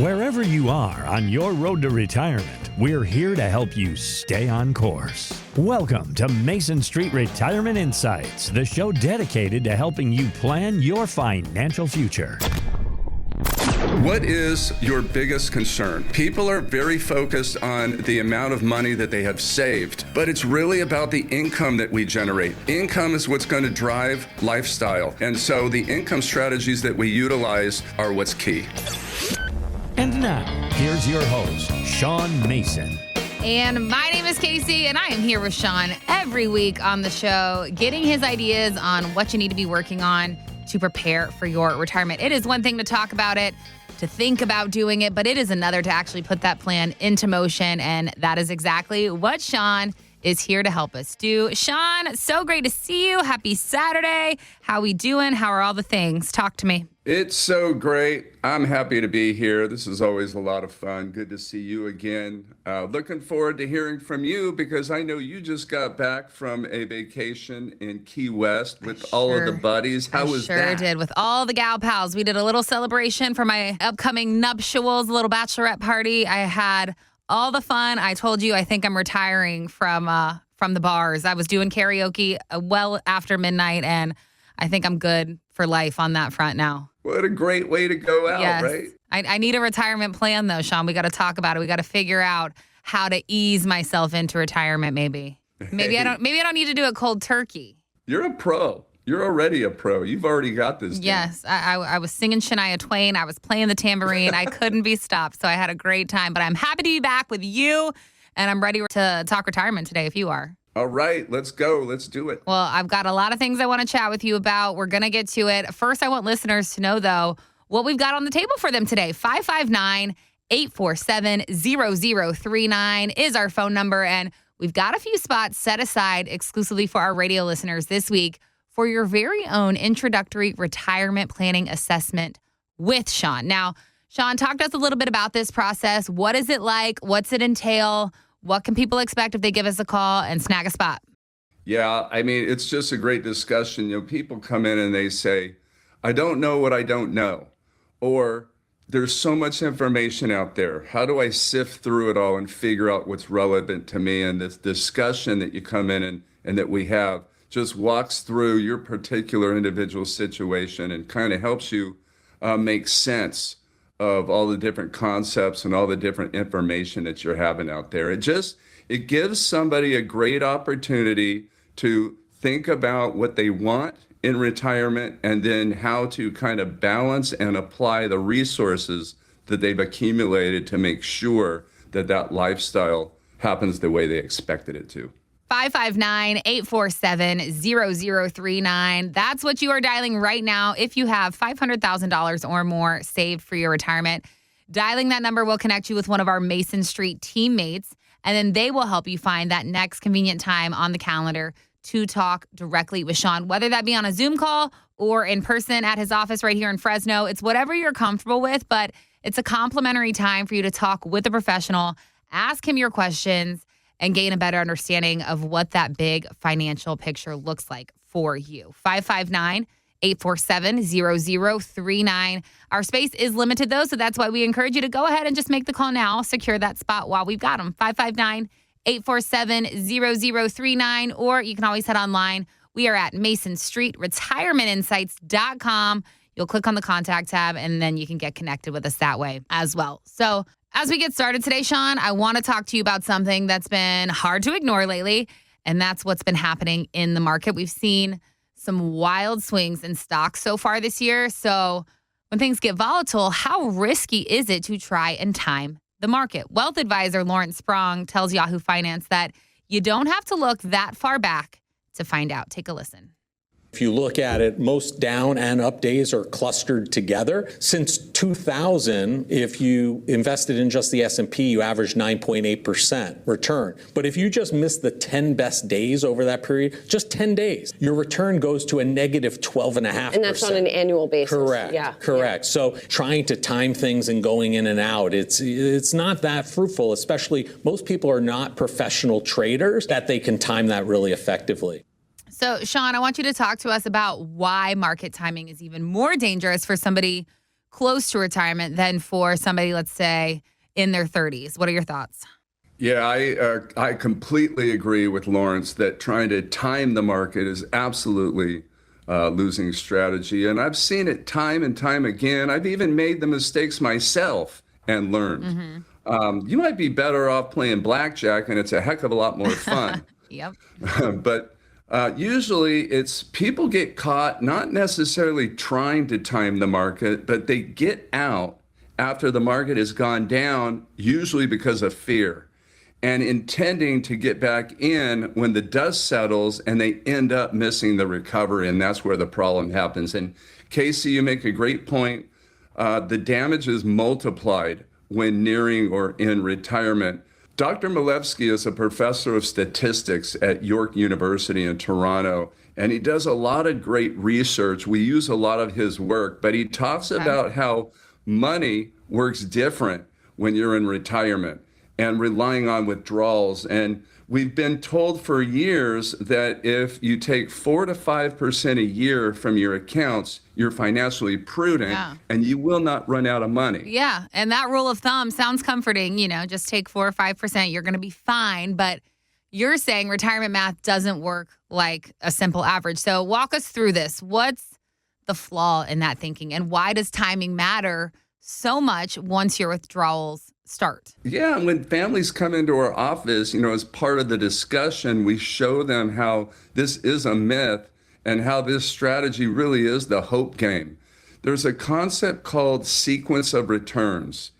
Wherever you are on your road to retirement, we're here to help you stay on course. Welcome to Mason Street Retirement Insights, the show dedicated to helping you plan your financial future. What is your biggest concern? People are very focused on the amount of money that they have saved, but it's really about the income that we generate. Income is what's going to drive lifestyle. And so the income strategies that we utilize are what's key. And now, here's your host, Sean Mason. And my name is Casey, and I am here with Sean every week on the show, getting his ideas on what you need to be working on to prepare for your retirement. It is one thing to talk about it, to think about doing it, but it is another to actually put that plan into motion, and that is exactly what Sean is here to help us do. Sean, so great to see you. Happy Saturday. How we doing? How are all the things? Talk to me. It's so great. I'm happy to be here. This is always a lot of fun. Good to see you again. Looking forward to hearing from you because I know you just got back from a vacation in Key West with all of the buddies. How was that? Sure did. With all the gal pals. We did a little celebration for my upcoming nuptials, a little bachelorette party. I had all the fun. I told you I think I'm retiring from the bars. I was doing karaoke well after midnight, and I think I'm good for life on that front now. What a great way to go out, yes. Right? I need a retirement plan, though, Sean. We got to talk about it. We got to figure out how to ease myself into retirement, maybe. Maybe I don't need to do it cold turkey. You're a pro. You're already a pro. You've already got this. Yes. I was singing Shania Twain. I was playing the tambourine. I couldn't be stopped. So I had a great time. But I'm happy to be back with you, and I'm ready to talk retirement today if you are. All right, let's go. Let's do it. Well, I've got a lot of things I want to chat with you about. We're going to get to it. First, I want listeners to know, though, what we've got on the table for them today. 559-847-0039 is our phone number, and we've got a few spots set aside exclusively for our radio listeners this week for your very own introductory retirement planning assessment with Sean. Now, Sean, talk to us a little bit about this process. What is it like? What's it entail? What can people expect if they give us a call and snag a spot? Yeah, I mean, it's just a great discussion. You know, people come in and they say, I don't know what I don't know. Or there's so much information out there. How do I sift through it all and figure out what's relevant to me? And this discussion that you come in and that we have just walks through your particular individual situation and kind of helps you make sense of all the different concepts and all the different information that you're having out there. It gives somebody a great opportunity to think about what they want in retirement and then how to kind of balance and apply the resources that they've accumulated to make sure that that lifestyle happens the way they expected it to. 559-847-0039. That's what you are dialing right now if you have $500,000 or more saved for your retirement. Dialing that number will connect you with one of our Mason Street teammates, and then they will help you find that next convenient time on the calendar to talk directly with Sean, whether that be on a Zoom call or in person at his office right here in Fresno. It's whatever you're comfortable with, but it's a complimentary time for you to talk with a professional, ask him your questions, and gain a better understanding of what that big financial picture looks like for you. 559-847-0039. Our space is limited, though, so that's why we encourage you to go ahead and just make the call now. Secure that spot while we've got them. 559-847-0039, or you can always head online. We are at MasonStreetRetirementInsights.com. You'll click on the contact tab, and then you can get connected with us that way as well. So as we get started today, Sean, I want to talk to you about something that's been hard to ignore lately, and that's what's been happening in the market. We've seen some wild swings in stocks so far this year. So when things get volatile, how risky is it to try and time the market? Wealth advisor Lawrence Sprong tells Yahoo Finance that you don't have to look that far back to find out. Take a listen. If you look at it, most down and up days are clustered together. Since 2000, if you invested in just the S&P, you averaged 9.8% return. But if you just miss the 10 best days over that period, just 10 days, your return goes to a negative 12.5%. And that's on an annual basis. Correct. Yeah. Correct. Yeah. So trying to time things and going in and out, it's not that fruitful, especially most people are not professional traders that they can time that really effectively. So, Sean, I want you to talk to us about why market timing is even more dangerous for somebody close to retirement than for somebody, let's say, in their 30s. What are your thoughts? Yeah, I completely agree with Lawrence that trying to time the market is absolutely losing strategy. And I've seen it time and time again. I've even made the mistakes myself and learned. You might be better off playing blackjack, and it's a heck of a lot more fun. Yep. But usually it's people get caught not necessarily trying to time the market, but they get out after the market has gone down, usually because of fear, and intending to get back in when the dust settles, and they end up missing the recovery, and that's where the problem happens. And Casey, you make a great point. The damage is multiplied when nearing or in retirement. Dr. Milevsky is a professor of statistics at York University in Toronto, and he does a lot of great research. We use a lot of his work, but he talks about how money works different when you're in retirement and relying on withdrawals. And we've been told for years that if you take 4 to 5% a year from your accounts, you're financially prudent and you will not run out of money. Yeah. And that rule of thumb sounds comforting. Just take 4 or 5%. You're going to be fine. But you're saying retirement math doesn't work like a simple average. So walk us through this. What's the flaw in that thinking? And why does timing matter so much once your withdrawals start? Yeah, when families come into our office, as part of the discussion, we show them how this is a myth and how this strategy really is the hope game. There's a concept called sequence of returns.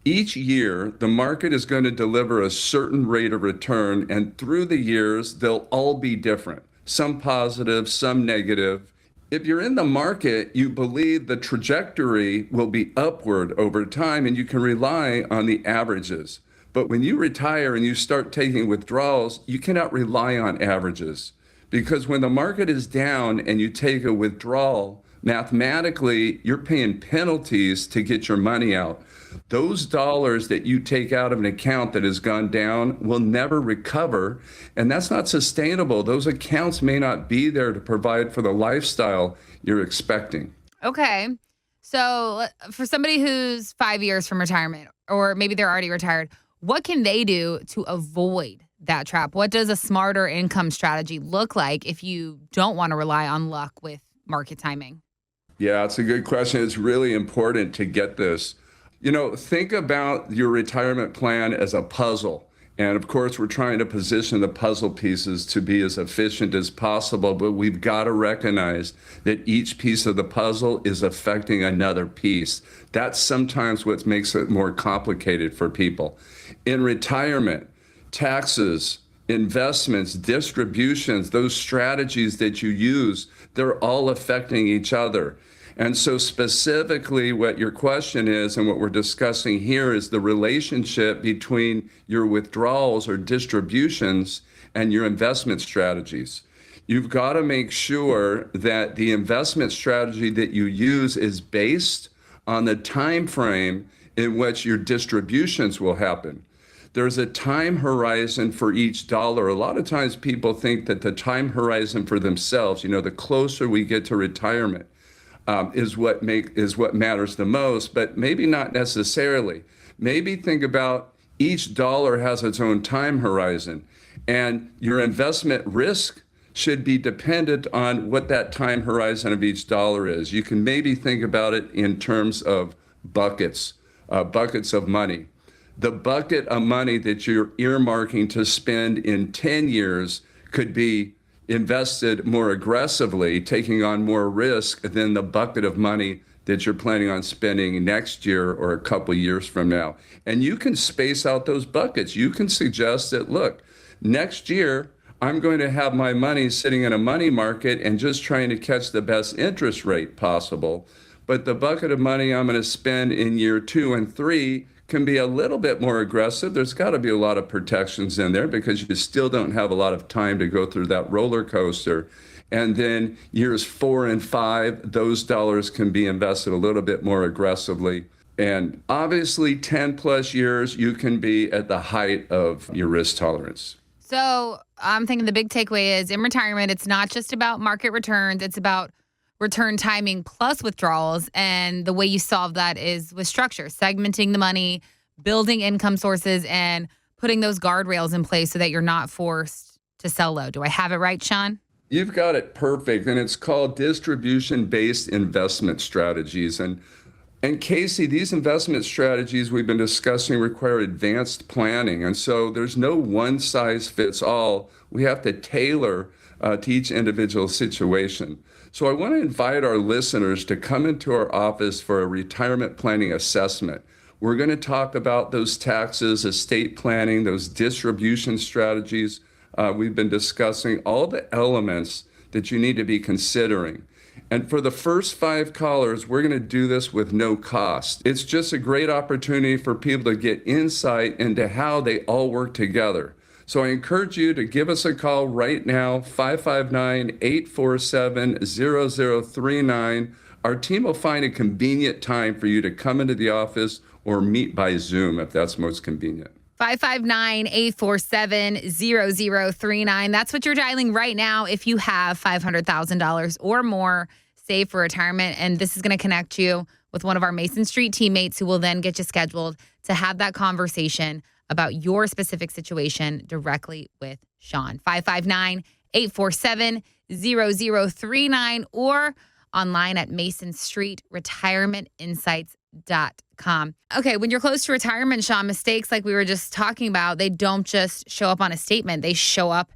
Each year, the market is going to deliver a certain rate of return, and through the years, they'll all be different, some positive, some negative. If you're in the market, you believe the trajectory will be upward over time, and you can rely on the averages. But when you retire and you start taking withdrawals, you cannot rely on averages, because when the market is down and you take a withdrawal, mathematically, you're paying penalties to get your money out. Those dollars that you take out of an account that has gone down will never recover, and that's not sustainable. Those accounts may not be there to provide for the lifestyle you're expecting. Okay. So for somebody who's 5 years from retirement, or maybe they're already retired, what can they do to avoid that trap? What does a smarter income strategy look like if you don't want to rely on luck with market timing? Yeah, it's a good question. It's really important to get this. Think about your retirement plan as a puzzle. And of course, we're trying to position the puzzle pieces to be as efficient as possible, but we've got to recognize that each piece of the puzzle is affecting another piece. That's sometimes what makes it more complicated for people. In retirement, taxes, investments, distributions, those strategies that you use, they're all affecting each other. And so specifically what your question is and what we're discussing here is the relationship between your withdrawals or distributions and your investment strategies. You've got to make sure that the investment strategy that you use is based on the time frame in which your distributions will happen. There's a time horizon for each dollar. A lot of times people think that the time horizon for themselves, the closer we get to retirement, is what matters the most, but maybe not necessarily. Maybe think about each dollar has its own time horizon, and your investment risk should be dependent on what that time horizon of each dollar is. You can maybe think about it in terms of buckets of money. The bucket of money that you're earmarking to spend in 10 years could be invested more aggressively, taking on more risk than the bucket of money that you're planning on spending next year or a couple years from now. And you can space out those buckets. You can suggest that, look, next year, I'm going to have my money sitting in a money market and just trying to catch the best interest rate possible. But the bucket of money I'm going to spend in year 2 and 3 can be a little bit more aggressive. There's got to be a lot of protections in there because you still don't have a lot of time to go through that roller coaster. And then years 4 and 5, those dollars can be invested a little bit more aggressively. And obviously 10 plus years, you can be at the height of your risk tolerance. So I'm thinking the big takeaway is in retirement, it's not just about market returns. It's about return timing plus withdrawals. And the way you solve that is with structure, segmenting the money, building income sources, and putting those guardrails in place so that you're not forced to sell low. Do I have it right, Sean? You've got it perfect. And it's called distribution-based investment strategies. And Casey, these investment strategies we've been discussing require advanced planning. And so there's no one size fits all. We have to tailor to each individual situation. So I want to invite our listeners to come into our office for a retirement planning assessment. We're going to talk about those taxes, estate planning, those distribution strategies. We've been discussing all the elements that you need to be considering. And for the first 5 callers, we're going to do this with no cost. It's just a great opportunity for people to get insight into how they all work together. So I encourage you to give us a call right now, 559-847-0039. Our team will find a convenient time for you to come into the office or meet by Zoom if that's most convenient. 559-847-0039. That's what you're dialing right now if you have $500,000 or more saved for retirement. And this is going to connect you with one of our Mason Street teammates who will then get you scheduled to have that conversation about your specific situation directly with Sean. 559-847-0039 or online at masonstreetretirementinsights.com. Okay, when you're close to retirement, Sean, mistakes like we were just talking about, they don't just show up on a statement. They show up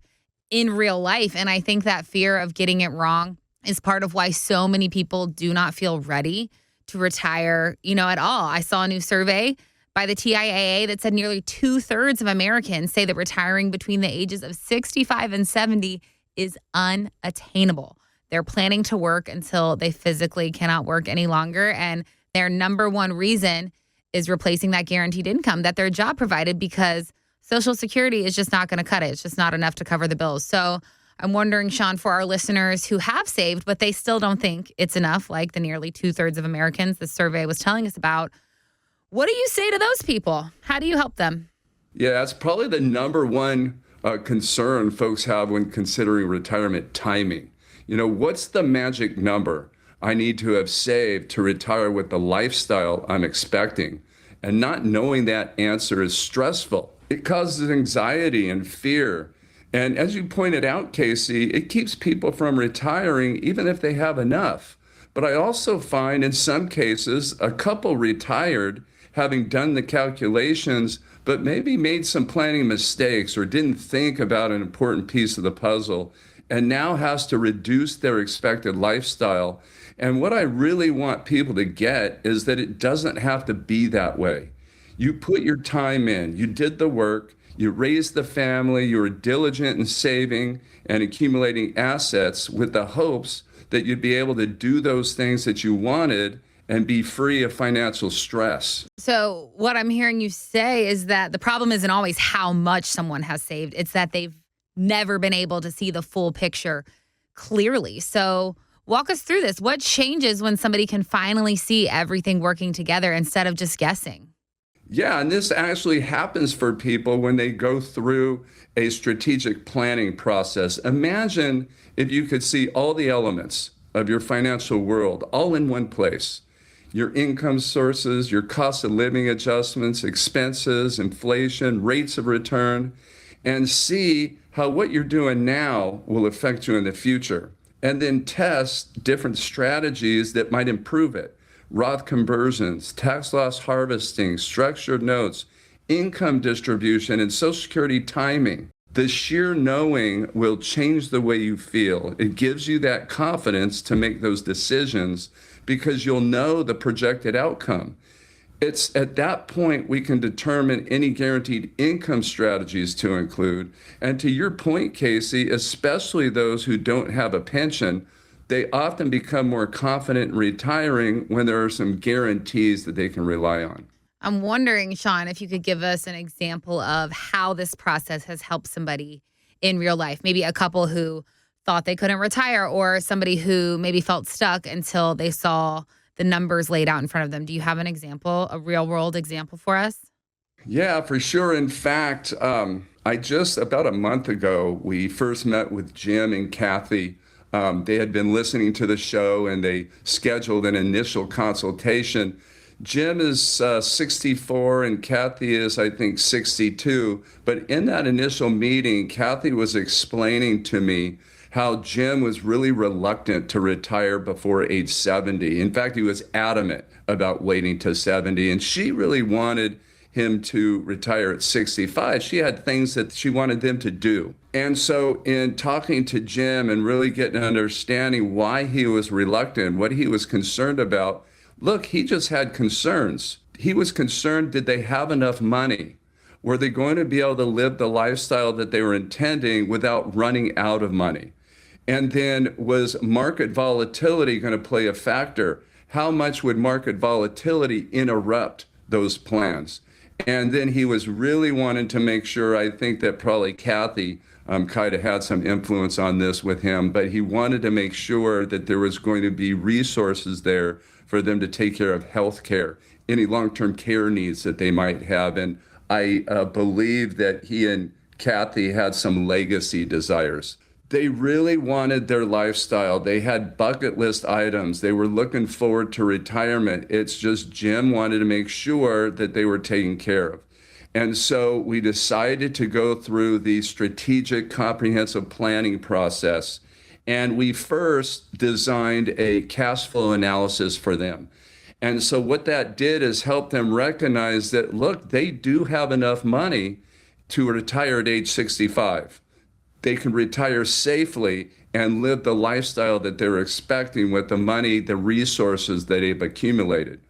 in real life. And I think that fear of getting it wrong is part of why so many people do not feel ready to retire, at all. I saw a new survey by the TIAA that said nearly 2/3 of Americans say that retiring between the ages of 65 and 70 is unattainable. They're planning to work until they physically cannot work any longer. And their number one reason is replacing that guaranteed income that their job provided, because Social Security is just not going to cut it. It's just not enough to cover the bills. So I'm wondering, Sean, for our listeners who have saved, but they still don't think it's enough, like the nearly 2/3 of Americans the survey was telling us about, what do you say to those people? How do you help them? Yeah, that's probably the number one concern folks have when considering retirement timing. What's the magic number I need to have saved to retire with the lifestyle I'm expecting? And not knowing that answer is stressful. It causes anxiety and fear. And as you pointed out, Casey, it keeps people from retiring even if they have enough. But I also find in some cases a couple retired having done the calculations, but maybe made some planning mistakes or didn't think about an important piece of the puzzle, and now has to reduce their expected lifestyle. And what I really want people to get is that it doesn't have to be that way. You put your time in, you did the work, you raised the family, you were diligent in saving and accumulating assets with the hopes that you'd be able to do those things that you wanted and be free of financial stress. So what I'm hearing you say is that the problem isn't always how much someone has saved. It's that they've never been able to see the full picture clearly. So walk us through this. What changes when somebody can finally see everything working together instead of just guessing? Yeah, and this actually happens for people when they go through a strategic planning process. Imagine if you could see all the elements of your financial world all in one place. Your income sources, your cost of living adjustments, expenses, inflation, rates of return, and see how what you're doing now will affect you in the future. And then test different strategies that might improve it. Roth conversions, tax loss harvesting, structured notes, income distribution, and Social Security timing. The sheer knowing will change the way you feel. It gives you that confidence to make those decisions because you'll know the projected outcome. It's at that point we can determine any guaranteed income strategies to include. And to your point, Casey, especially those who don't have a pension, they often become more confident in retiring when there are some guarantees that they can rely on. I'm wondering, Sean, if you could give us an example of how this process has helped somebody in real life. Maybe a couple who thought they couldn't retire, or somebody who maybe felt stuck until they saw the numbers laid out in front of them. Do you have an example, a real world example for us? Yeah, for sure. In fact, about a month ago, we first met with Jim and Kathy They had been listening to the show and they scheduled an initial consultation. Jim is 64 and Kathy is, I think, 62. But in that initial meeting, Kathy was explaining to me how Jim was really reluctant to retire before age 70. In fact, he was adamant about waiting to 70. And she really wanted him to retire at 65. She had things that she wanted them to do. And so in talking to Jim and really getting an understanding why he was reluctant, what he was concerned about, look, he just had concerns. He was concerned, did they have enough money? Were they going to be able to live the lifestyle that they were intending without running out of money? And then was market volatility going to play a factor? How much would market volatility interrupt those plans? And then he was really wanting to make sure, I think that probably Kathy kind of had some influence on this with him, but he wanted to make sure that there was going to be resources there for them to take care of health care, any long-term care needs that they might have. And I believe that he and Kathy had some legacy desires. They really wanted their lifestyle. They had bucket list items. They were looking forward to retirement. It's just Jim wanted to make sure that they were taken care of. And so we decided to go through the strategic comprehensive planning process. And we first designed a cash flow analysis for them. And so what that did is help them recognize that, look, they do have enough money to retire at age 65. They can retire safely and live the lifestyle that they're expecting with the money, the resources that they've accumulated.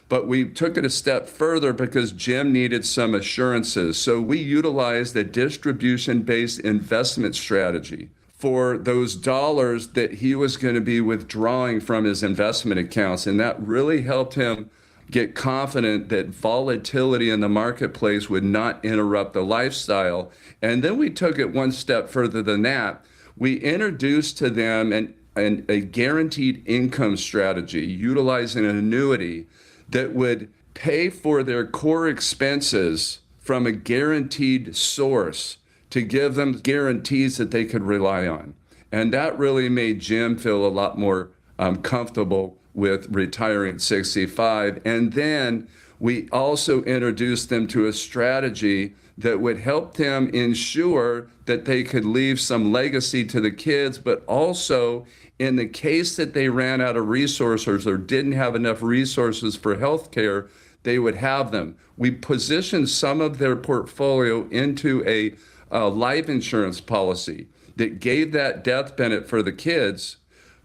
But we took it a step further because Jim needed some assurances. So we utilized a distribution-based investment strategy for those dollars that he was going to be withdrawing from his investment accounts. And that really helped him get confident that volatility in the marketplace would not interrupt the lifestyle. And then we took it one step further than that. We introduced to them a guaranteed income strategy utilizing an annuity that would pay for their core expenses from a guaranteed source to give them guarantees that they could rely on. And that really made Jim feel a lot more comfortable with retiring at 65. And then we also introduced them to a strategy that would help them ensure that they could leave some legacy to the kids, but also in the case that they ran out of resources or didn't have enough resources for health care, they would have them. We positioned some of their portfolio into a life insurance policy that gave that death benefit for the kids,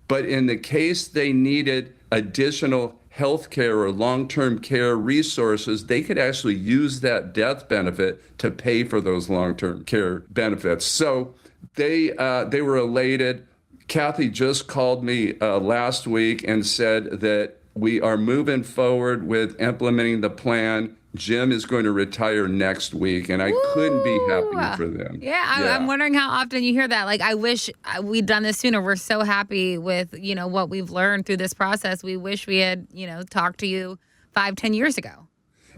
but in the case they needed additional health care or long-term care resources, they could actually use that death benefit to pay for those long-term care benefits. So they were elated. Kathy just called me last week and said that we are moving forward with implementing the plan. Jim is going to retire next week, and I couldn't be happier for them. Yeah, I'm wondering how often you hear that. Like, I wish we'd done this sooner. We're so happy with, what we've learned through this process. We wish we had, talked to you 5-10 years ago.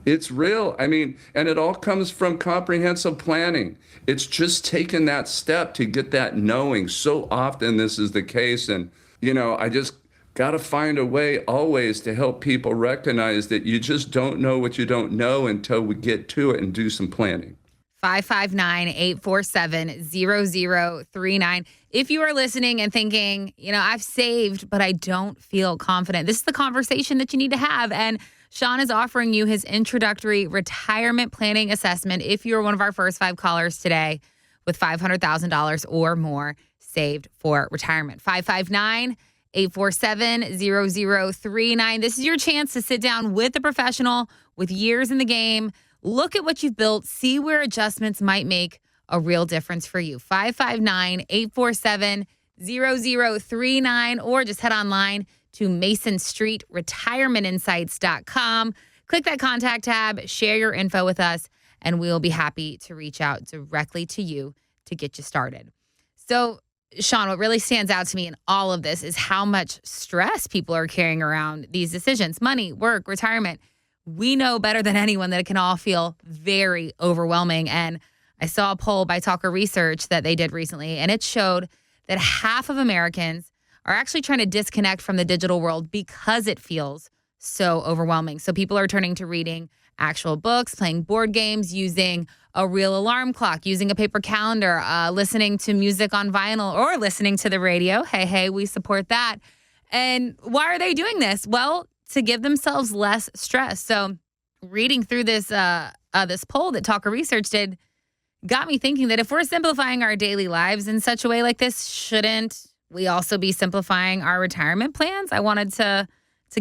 It's real. I mean, and it all comes from comprehensive planning. It's just taking that step to get that knowing. So often this is the case. And, I just got to find a way always to help people recognize that you just don't know what you don't know until we get to it and do some planning. 559-847-0039. If you are listening and thinking, I've saved, but I don't feel confident, this is the conversation that you need to have. And Sean is offering you his introductory retirement planning assessment if you're one of our first 5 callers today with $500,000 or more saved for retirement. 559-847-0039. This is your chance to sit down with a professional with years in the game. Look at what you've built. See where adjustments might make a real difference for you. 559-847-0039, or just head online to masonstreetretirementinsights.com. Click that contact tab, share your info with us, and we'll be happy to reach out directly to you to get you started. So, Sean, what really stands out to me in all of this is how much stress people are carrying around these decisions: money, work, retirement. We know better than anyone that it can all feel very overwhelming. And I saw a poll by Talker Research that they did recently, and it showed that half of Americans are actually trying to disconnect from the digital world because it feels so overwhelming. So people are turning to reading actual books, playing board games, using a real alarm clock, using a paper calendar, listening to music on vinyl, or listening to the radio. Hey, we support that. And why are they doing this? Well, to give themselves less stress. So reading through this this poll that Talker Research did got me thinking that if we're simplifying our daily lives in such a way like this, shouldn't we also be simplifying our retirement plans? I wanted to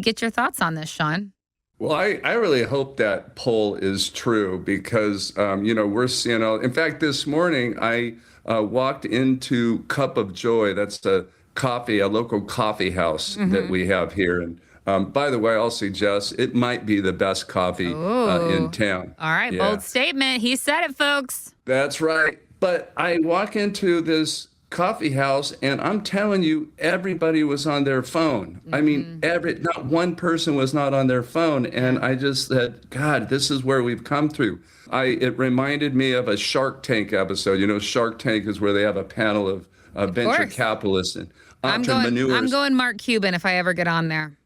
get your thoughts on this, Sean. Well, I really hope that poll is true because, we're seeing in fact, this morning I walked into Cup of Joy. That's a local coffee house that we have here. And by the way, I'll suggest it might be the best coffee in town. All right, Yeah. Bold statement. He said it, folks. That's right. But I walk into this coffee house and I'm telling you, everybody was on their phone. I mean, not one person was not on their phone. And I just said, God, this is where we've come through. It reminded me of a Shark Tank episode. Shark Tank is where they have a panel of venture course. capitalists and I'm entrepreneurs. going Mark Cuban if I ever get on there.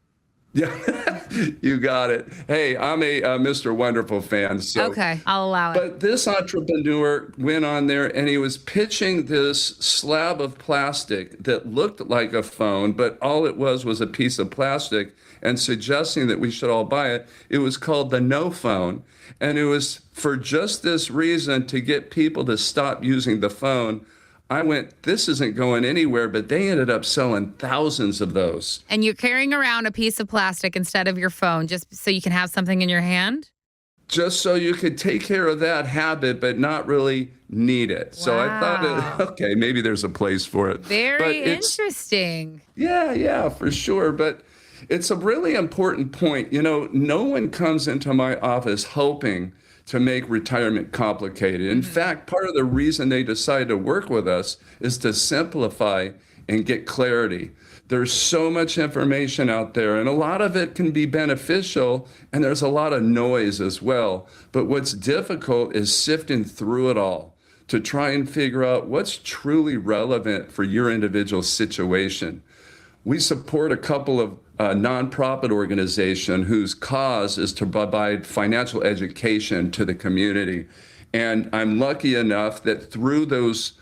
Yeah, you got it. Hey, I'm a Mr. Wonderful fan. So. Okay, I'll allow it. But this entrepreneur went on there and he was pitching this slab of plastic that looked like a phone, but all it was a piece of plastic, and suggesting that we should all buy it. It was called the No Phone. And it was for just this reason, to get people to stop using the phone. I went, this isn't going anywhere, but they ended up selling thousands of those. And you're carrying around a piece of plastic instead of your phone just so you can have something in your hand? Just so you could take care of that habit, but not really need it. So I thought, okay, maybe there's a place for it. Very interesting. Yeah, for sure. But it's a really important point. No one comes into my office hoping to make retirement complicated. In fact, part of the reason they decide to work with us is to simplify and get clarity. There's so much information out there, and a lot of it can be beneficial, and there's a lot of noise as well. But what's difficult is sifting through it all to try and figure out what's truly relevant for your individual situation. We support a couple of nonprofit organization whose cause is to provide financial education to the community. And I'm lucky enough that through those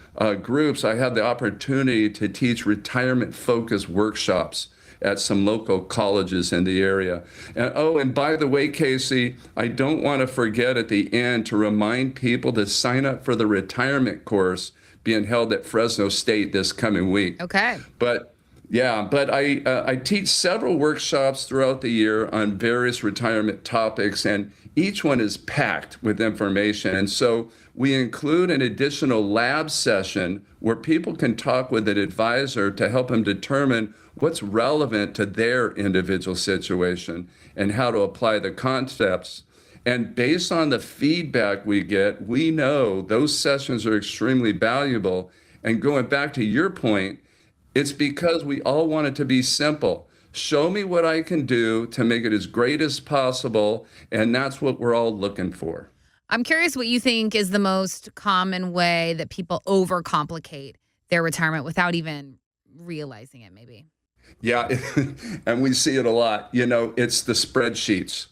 groups, I have the opportunity to teach retirement-focused workshops at some local colleges in the area. And by the way, Casey, I don't want to forget at the end to remind people to sign up for the retirement course being held at Fresno State this coming week. Okay. But I teach several workshops throughout the year on various retirement topics, and each one is packed with information. And so we include an additional lab session where people can talk with an advisor to help them determine what's relevant to their individual situation and how to apply the concepts. And based on the feedback we get, we know those sessions are extremely valuable. And going back to your point, it's because we all want it to be simple. Show me what I can do to make it as great as possible, and that's what we're all looking for. I'm curious what you think is the most common way that people overcomplicate their retirement without even realizing it, maybe. Yeah, and we see it a lot. It's the spreadsheets.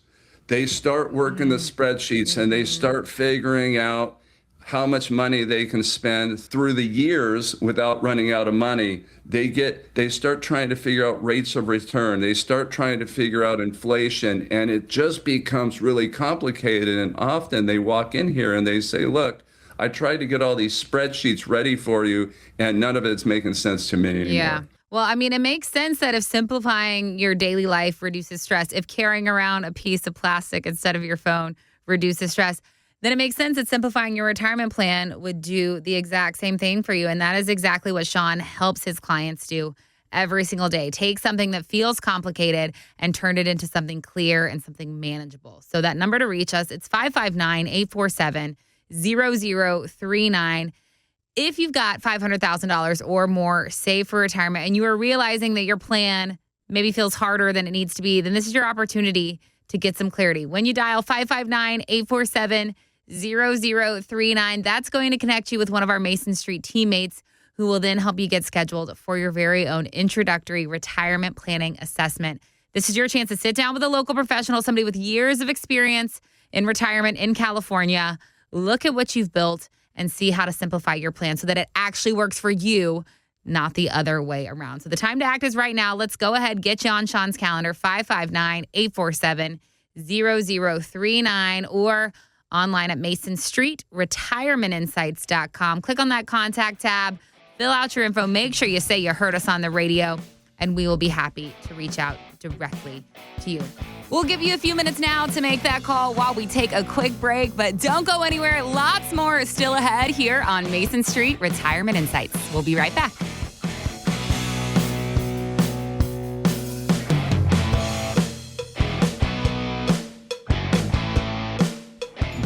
They start working the spreadsheets and they start figuring out how much money they can spend through the years without running out of money. They start trying to figure out rates of return. They start trying to figure out inflation, and it just becomes really complicated. And often they walk in here and they say, look, I tried to get all these spreadsheets ready for you, and none of it's making sense to me anymore. Yeah. Well, I mean, it makes sense that if simplifying your daily life reduces stress, if carrying around a piece of plastic instead of your phone reduces stress, then it makes sense that simplifying your retirement plan would do the exact same thing for you. And that is exactly what Sean helps his clients do every single day. Take something that feels complicated and turn it into something clear and something manageable. So that number to reach us, it's 559-847-0039. If you've got $500,000 or more saved for retirement and you are realizing that your plan maybe feels harder than it needs to be, then this is your opportunity to get some clarity. When you dial 559-847-0039, that's going to connect you with one of our Mason Street teammates who will then help you get scheduled for your very own introductory retirement planning assessment. This is your chance to sit down with a local professional, somebody with years of experience in retirement in California, look at what you've built and see how to simplify your plan so that it actually works for you, not the other way around. So the time to act is right now. Let's go ahead, get you on Sean's calendar, 559-847-0039, or online at masonstreetretirementinsights.com. Click on that contact tab, fill out your info, make sure you say you heard us on the radio, and we will be happy to reach out directly to you. We'll give you a few minutes now to make that call while we take a quick break, but don't go anywhere. Lots more is still ahead here on Mason Street Retirement Insights. We'll be right back.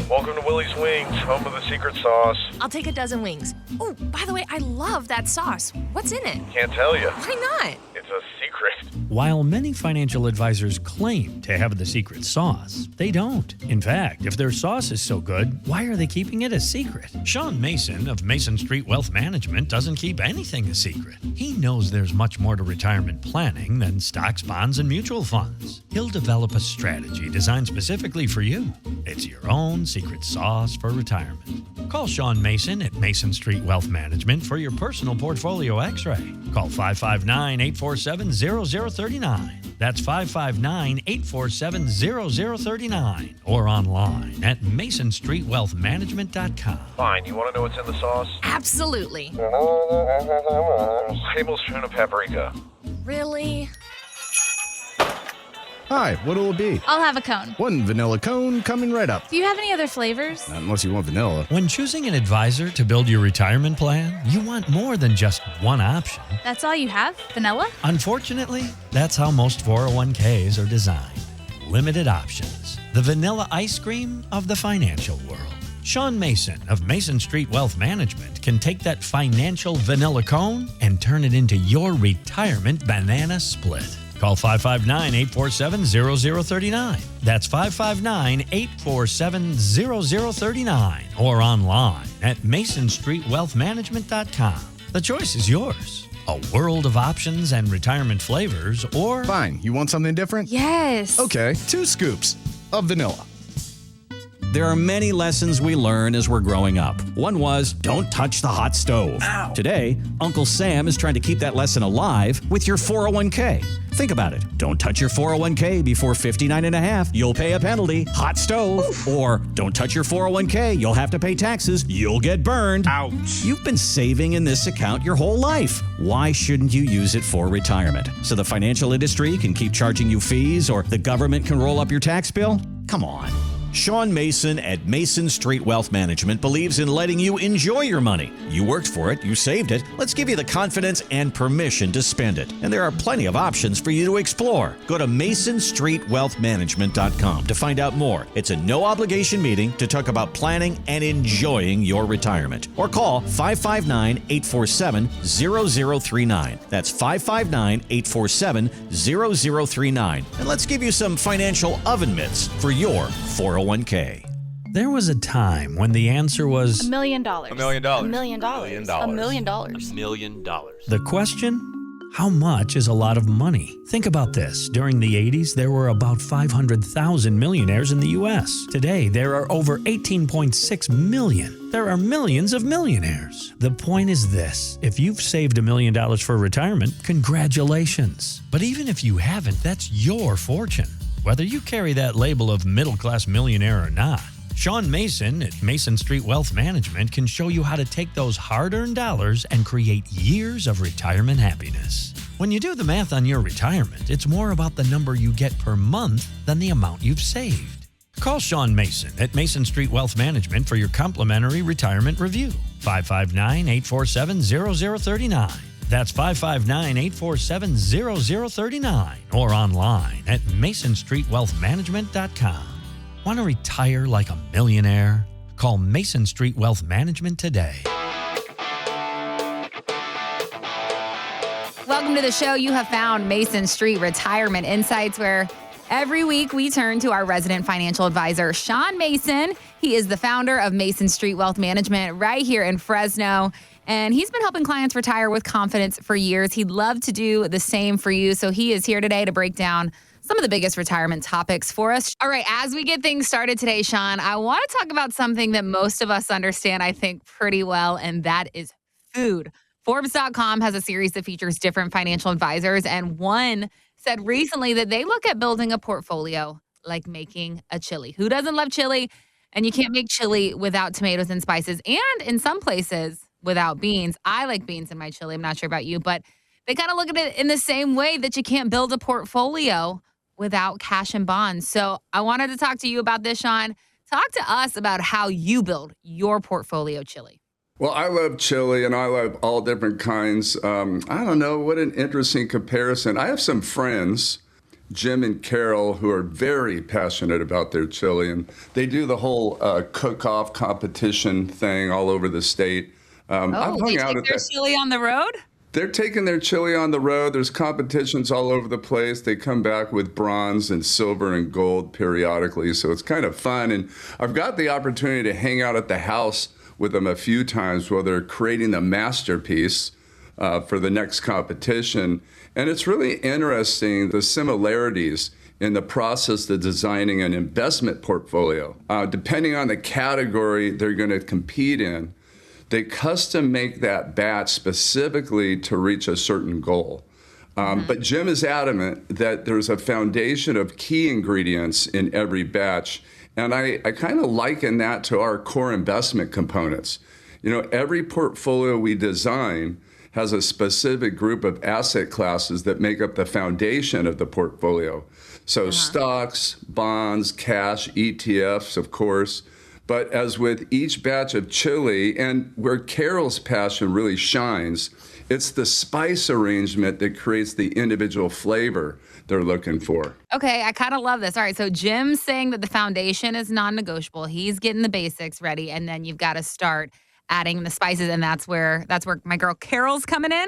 Welcome to Willie's Wings, home of the secret sauce. I'll take a dozen wings. Oh, by the way, I love that sauce. What's in it? Can't tell you. Why not? It's a secret. While many financial advisors claim to have the secret sauce, they don't. In fact, if their sauce is so good, why are they keeping it a secret? Sean Mason of Mason Street Wealth Management doesn't keep anything a secret. He knows there's much more to retirement planning than stocks, bonds, and mutual funds. He'll develop a strategy designed specifically for you. It's your own secret sauce for retirement. Call Sean Mason at Mason Street Wealth Management for your personal portfolio x-ray. Call 559-847-0039. That's 559-847-0039. Or online at masonstreetwealthmanagement.com. Fine, you want to know what's in the sauce? Absolutely. Tablespoon of paprika. Really? Hi, what'll it be? I'll have a cone. One vanilla cone coming right up. Do you have any other flavors? Not unless you want vanilla. When choosing an advisor to build your retirement plan, you want more than just one option. That's all you have? Vanilla? Unfortunately, that's how most 401ks are designed. Limited options. The vanilla ice cream of the financial world. Sean Mason of Mason Street Wealth Management can take that financial vanilla cone and turn it into your retirement banana split. Call 559-847-0039. That's 559-847-0039. Or online at masonstreetwealthmanagement.com. The choice is yours. A world of options and retirement flavors, or... Fine, you want something different? Yes. Okay, 2 scoops of vanilla. There are many lessons we learn as we're growing up. One was, don't touch the hot stove. Ow. Today, Uncle Sam is trying to keep that lesson alive with your 401k. Think about it. Don't touch your 401k before 59 and a half. You'll pay a penalty. Hot stove. Oof. Or don't touch your 401k. You'll have to pay taxes. You'll get burned. Ouch. You've been saving in this account your whole life. Why shouldn't you use it for retirement? So the financial industry can keep charging you fees, or the government can roll up your tax bill? Come on. Sean Mason at Mason Street Wealth Management believes in letting you enjoy your money. You worked for it, you saved it. Let's give you the confidence and permission to spend it. And there are plenty of options for you to explore. Go to masonstreetwealthmanagement.com to find out more. It's a no-obligation meeting to talk about planning and enjoying your retirement. Or call 559-847-0039. That's 559-847-0039. And let's give you some financial oven mitts for your 401k. There was a time when the answer was... $1 million. $1 million. $1 million. $1 million. $1 million. $1 million. The question? How much is a lot of money? Think about this. During the 80s, there were about 500,000 millionaires in the U.S. Today, there are over 18.6 million. There are millions of millionaires. The point is this. If you've saved $1 million for retirement, congratulations. But even if you haven't, that's your fortune. Whether you carry that label of middle-class millionaire or not, Sean Mason at Mason Street Wealth Management can show you how to take those hard-earned dollars and create years of retirement happiness. When you do the math on your retirement, it's more about the number you get per month than the amount you've saved. Call Sean Mason at Mason Street Wealth Management for your complimentary retirement review. 559-847-0039. That's 559-847-0039 or online at masonstreetwealthmanagement.com. Want to retire like a millionaire? Call Mason Street Wealth Management today. Welcome to the show. You have found Mason Street Retirement Insights, where every week we turn to our resident financial advisor, Sean Mason. He is the founder of Mason Street Wealth Management right here in Fresno. And he's been helping clients retire with confidence for years. He'd love to do the same for you. So he is here today to break down some of the biggest retirement topics for us. All right, as we get things started today, Sean, I want to talk about something that most of us understand, I think, pretty well, and that is food. Forbes.com has a series that features different financial advisors, and one said recently that they look at building a portfolio like making a chili. Who doesn't love chili? And you can't make chili without tomatoes and spices, and in some places, without beans. I like beans in my chili. I'm not sure about you, but they kind of look at it in the same way that you can't build a portfolio without cash and bonds. So I wanted to talk to you about this, Sean. Talk to us about how you build your portfolio chili. Well, I love chili and I love all different kinds. I don't know, what an interesting comparison. I have some friends, Jim and Carol, who are very passionate about their chili, and they do the whole cook-off competition thing all over the state. They take their chili on the road? They're taking their chili on the road. There's competitions all over the place. They come back with bronze and silver and gold periodically, so it's kind of fun. And I've got the opportunity to hang out at the house with them a few times while they're creating the masterpiece for the next competition. And it's really interesting, the similarities in the process of designing an investment portfolio. Depending on the category they're going to compete in, they custom make that batch specifically to reach a certain goal. But Jim is adamant that there's a foundation of key ingredients in every batch. And I kind of liken that to our core investment components. You know, every portfolio we design has a specific group of asset classes that make up the foundation of the portfolio. So stocks, bonds, cash, ETFs, of course. But as with each batch of chili, and where Carol's passion really shines, it's the spice arrangement that creates the individual flavor they're looking for. Okay, I kind of love this. All right, so Jim's saying that the foundation is non-negotiable. He's getting the basics ready, and then you've got to start adding the spices, and that's where my girl Carol's coming in?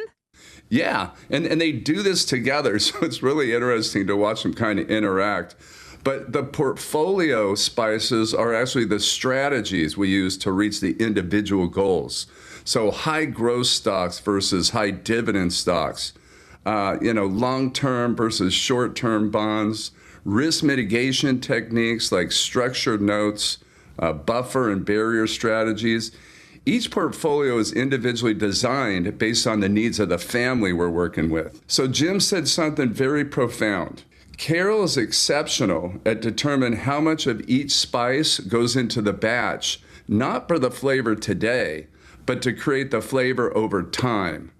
Yeah, and they do this together, so it's really interesting to watch them kind of interact. But the portfolio spices are actually the strategies we use to reach the individual goals. So high growth stocks versus high dividend stocks, long-term versus short-term bonds, risk mitigation techniques like structured notes, buffer and barrier strategies. Each portfolio is individually designed based on the needs of the family we're working with. So Jim said something very profound. Carol is exceptional at determining how much of each spice goes into the batch, not for the flavor today, but to create the flavor over time.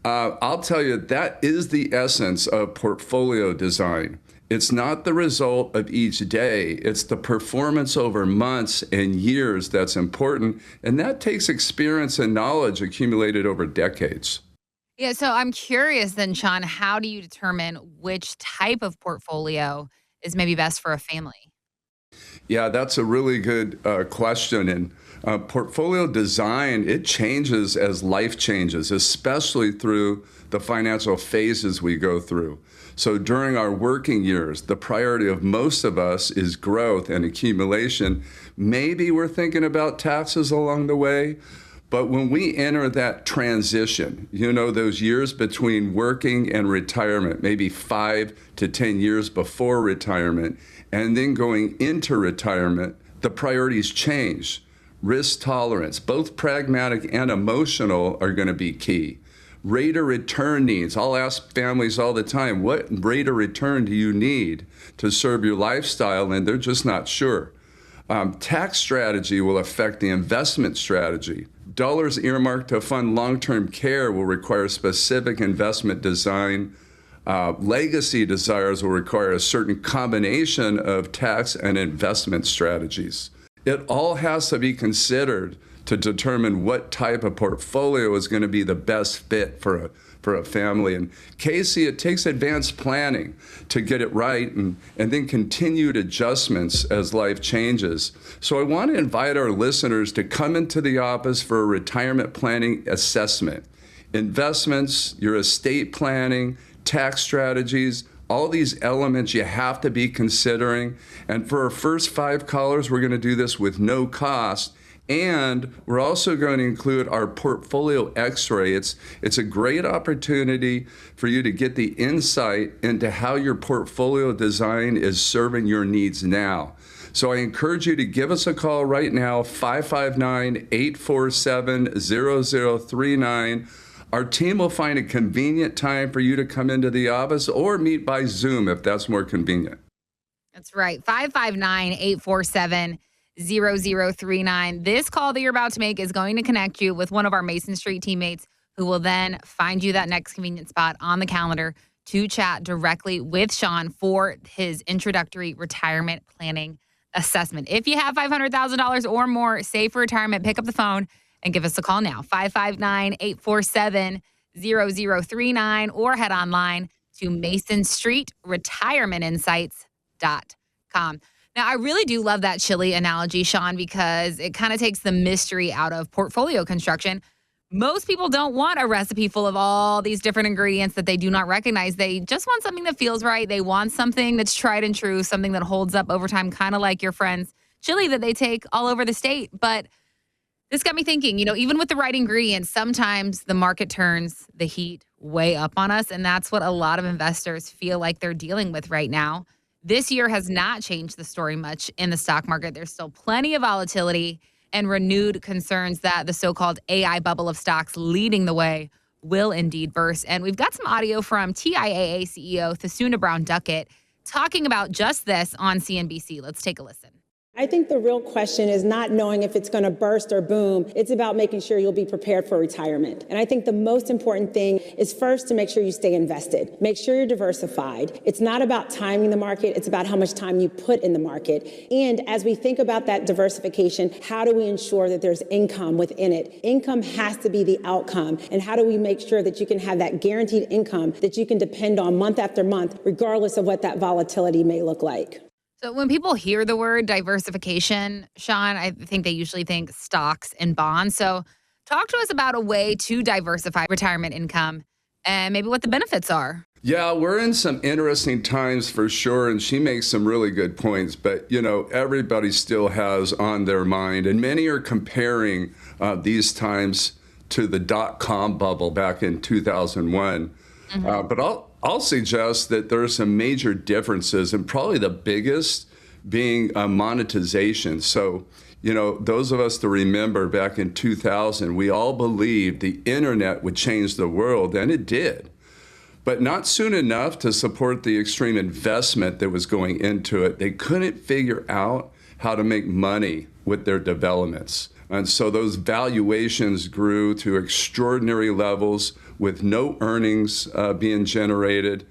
I'll tell you, that is the essence of portfolio design. It's not the result of each day. It's the performance over months and years that's important, and that takes experience and knowledge accumulated over decades. Yeah, so I'm curious then, Sean, how do you determine which type of portfolio is maybe best for a family? Yeah, that's a really good question. And portfolio design, it changes as life changes, especially through the financial phases we go through. So during our working years, the priority of most of us is growth and accumulation. Maybe we're thinking about taxes along the way. But when we enter that transition, those years between working and retirement, maybe 5 to 10 years before retirement, and then going into retirement, the priorities change. Risk tolerance, both pragmatic and emotional, are going to be key. Rate of return needs. I'll ask families all the time, what rate of return do you need to serve your lifestyle? And they're just not sure. Tax strategy will affect the investment strategy. Dollars earmarked to fund long-term care will require specific investment design. Legacy desires will require a certain combination of tax and investment strategies. It all has to be considered to determine what type of portfolio is going to be the best fit for a family. And Casey, it takes advanced planning to get it right and then continued adjustments as life changes. So I want to invite our listeners to come into the office for a retirement planning assessment. Investments, your estate planning, tax strategies, all these elements you have to be considering. And for our first 5 callers, we're going to do this with no cost. And we're also going to include our portfolio x-ray. It's a great opportunity for you to get the insight into how your portfolio design is serving your needs now. So I encourage you to give us a call right now, 559-847-0039. Our team will find a convenient time for you to come into the office or meet by Zoom if that's more convenient. That's right. 559-847-0039. This call that you're about to make is going to connect you with one of our Mason Street teammates who will then find you that next convenient spot on the calendar to chat directly with Sean for his introductory retirement planning assessment. If you have $500,000 or more saved for retirement, pick up the phone and give us a call now, 559-847-0039, or head online to masonstreetretirementinsights.com. Now, I really do love that chili analogy, Sean, because it kind of takes the mystery out of portfolio construction. Most people don't want a recipe full of all these different ingredients that they do not recognize. They just want something that feels right. They want something that's tried and true, something that holds up over time, kind of like your friend's chili that they take all over the state. But this got me thinking, even with the right ingredients, sometimes the market turns the heat way up on us. And that's what a lot of investors feel like they're dealing with right now. This year has not changed the story much in the stock market. There's still plenty of volatility and renewed concerns that the so-called AI bubble of stocks leading the way will indeed burst. And we've got some audio from TIAA CEO Thasunda Brown Duckett talking about just this on CNBC. Let's take a listen. I think the real question is not knowing if it's going to burst or boom. It's about making sure you'll be prepared for retirement. And I think the most important thing is first to make sure you stay invested. Make sure you're diversified. It's not about timing the market. It's about how much time you put in the market. And as we think about that diversification, how do we ensure that there's income within it? Income has to be the outcome. And how do we make sure that you can have that guaranteed income that you can depend on month after month, regardless of what that volatility may look like? So when people hear the word diversification, Sean, I think they usually think stocks and bonds. So talk to us about a way to diversify retirement income and maybe what the benefits are. Yeah, we're in some interesting times for sure, and she makes some really good points. But, everybody still has on their mind, and many are comparing these times to the dot-com bubble back in 2001. But I'll suggest that there are some major differences, and probably the biggest being monetization. So, those of us that remember back in 2000, we all believed the internet would change the world, and it did. But not soon enough to support the extreme investment that was going into it. They couldn't figure out how to make money with their developments. And so those valuations grew to extraordinary levels with no earnings being generated.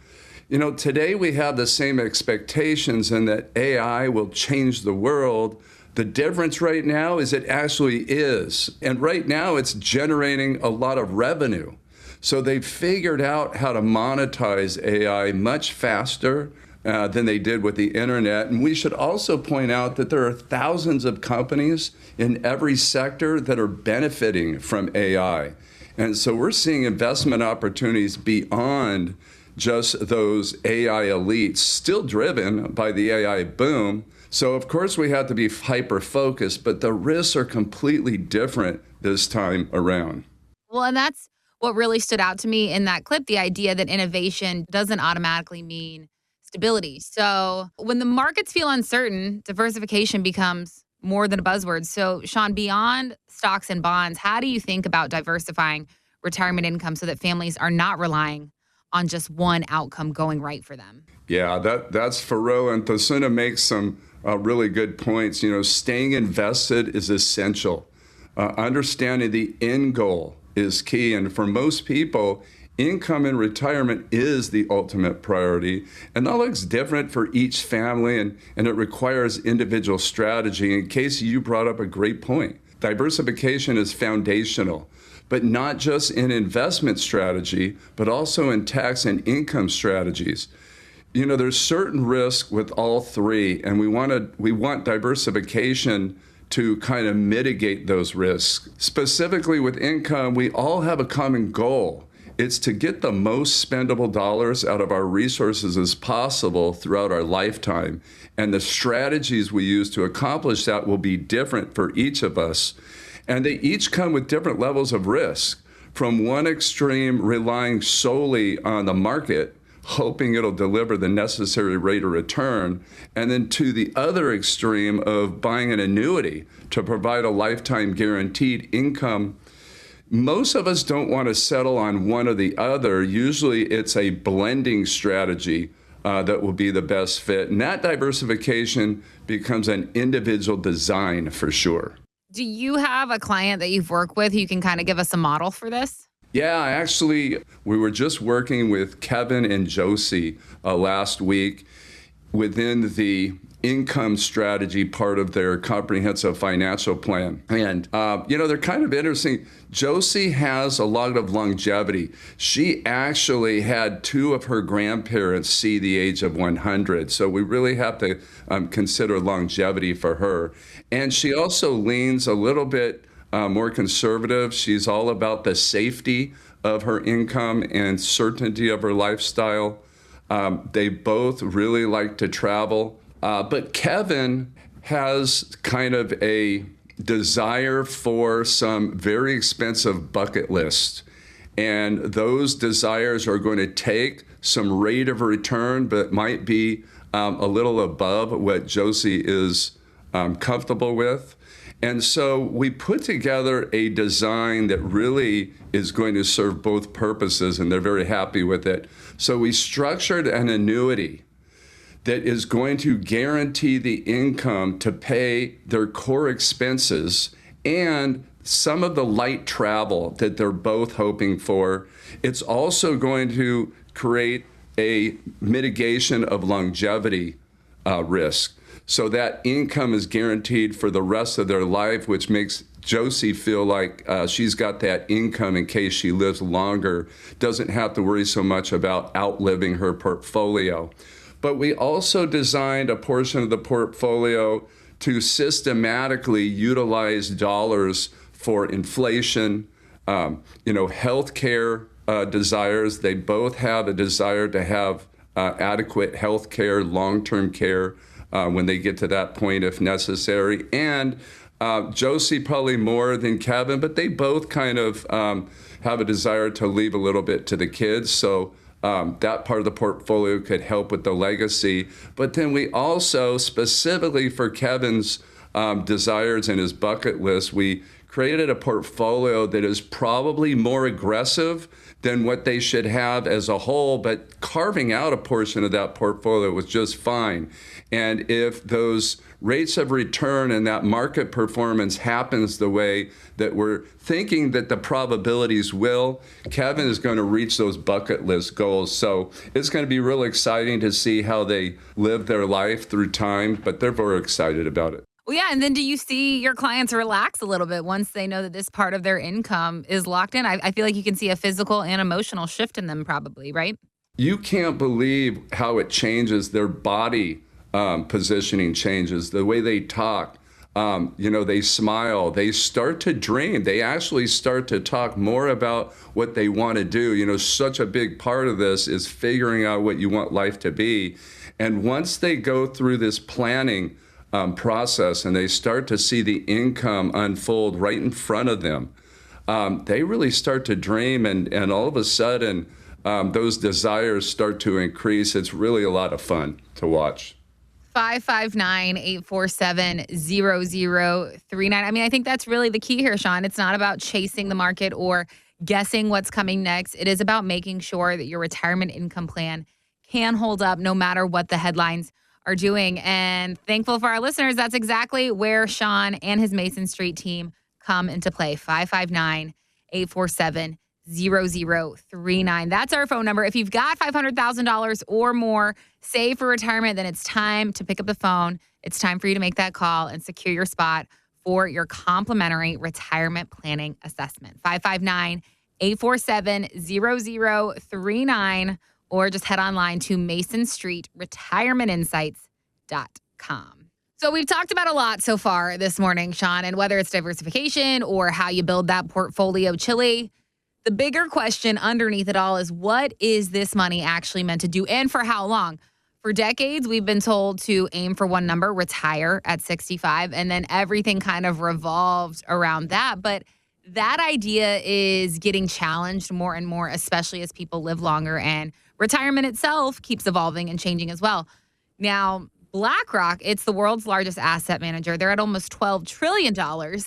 Today we have the same expectations in that AI will change the world. The difference right now is it actually is. And right now it's generating a lot of revenue. So they've figured out how to monetize AI much faster than they did with the internet. And we should also point out that there are thousands of companies in every sector that are benefiting from AI. And so we're seeing investment opportunities beyond just those AI elites, still driven by the AI boom. So of course we have to be hyper-focused, but the risks are completely different this time around. Well, and that's what really stood out to me in that clip, the idea that innovation doesn't automatically mean stability. So when the markets feel uncertain, diversification becomes more than a buzzword. So Sean, beyond stocks and bonds, how do you think about diversifying retirement income so that families are not relying on just one outcome going right for them? Yeah, that's for real. And Thasunda makes some really good points. Staying invested is essential. Understanding the end goal is key. And for most people, income in retirement is the ultimate priority. And that looks different for each family, and it requires individual strategy. In case you brought up a great point, diversification is foundational, but not just in investment strategy, but also in tax and income strategies. There's certain risk with all three, and we want diversification to kind of mitigate those risks. Specifically with income, we all have a common goal, It's to get the most spendable dollars out of our resources as possible throughout our lifetime. And the strategies we use to accomplish that will be different for each of us. And they each come with different levels of risk. From one extreme, relying solely on the market, hoping it'll deliver the necessary rate of return, and then to the other extreme of buying an annuity to provide a lifetime guaranteed income. Most of us don't want to settle on one or the other. Usually it's a blending strategy that will be the best fit. And that diversification becomes an individual design for sure. Do you have a client that you've worked with who you can kind of give us a model for this? Yeah, actually, we were just working with Kevin and Josie last week within the income strategy part of their comprehensive financial plan. And, they're kind of interesting. Josie has a lot of longevity. She actually had 2 of her grandparents see the age of 100. So we really have to consider longevity for her. And she also leans a little bit more conservative. She's all about the safety of her income and certainty of her lifestyle. They both really like to travel. But Kevin has kind of a desire for some very expensive bucket lists. And those desires are going to take some rate of return, but might be a little above what Josie is comfortable with. And so we put together a design that really is going to serve both purposes, and they're very happy with it. So we structured an annuity that is going to guarantee the income to pay their core expenses and some of the light travel that they're both hoping for. It's also going to create a mitigation of longevity risk. So that income is guaranteed for the rest of their life, which makes Josie feel like she's got that income in case she lives longer, doesn't have to worry so much about outliving her portfolio. But we also designed a portion of the portfolio to systematically utilize dollars for inflation, healthcare desires. They both have a desire to have adequate healthcare, long-term care when they get to that point if necessary. And Josie probably more than Kevin, but they both kind of have a desire to leave a little bit to the kids. So that part of the portfolio could help with the legacy. But then we also, specifically for Kevin's desires and his bucket list, we created a portfolio that is probably more aggressive than what they should have as a whole, but carving out a portion of that portfolio was just fine. And if those rates of return and that market performance happens the way that we're thinking that the probabilities will, Kevin is going to reach those bucket list goals. So it's going to be really exciting to see how they live their life through time, but they're very excited about it. Well, yeah. And then do you see your clients relax a little bit once they know that this part of their income is locked in? I feel like you can see a physical and emotional shift in them probably, right? You can't believe how it changes their body. Positioning changes, the way they talk, they smile, they start to dream. They actually start to talk more about what they want to do. Such a big part of this is figuring out what you want life to be. And once they go through this planning process and they start to see the income unfold right in front of them, they really start to dream. And all of a sudden, those desires start to increase. It's really a lot of fun to watch. 559-847-0039. I mean, I think that's really the key here, Sean. It's not about chasing the market or guessing what's coming next. It is about making sure that your retirement income plan can hold up no matter what the headlines are doing. And thankful for our listeners, that's exactly where Sean and his Mason Street team come into play. 559-847-0039. That's our phone number. If you've got $500,000 or more saved for retirement, then it's time to pick up the phone. It's time for you to make that call and secure your spot for your complimentary retirement planning assessment. 559-847-0039, or just head online to masonstreetretirementinsights.com. So we've talked about a lot so far this morning, Sean, and whether it's diversification or how you build that portfolio chili. The bigger question underneath it all is, what is this money actually meant to do, and for how long? For decades, we've been told to aim for one number, retire at 65, and then everything kind of revolved around that. But that idea is getting challenged more and more, especially as people live longer, and retirement itself keeps evolving and changing as well. Now, BlackRock, it's the world's largest asset manager. They're at almost $12 trillion,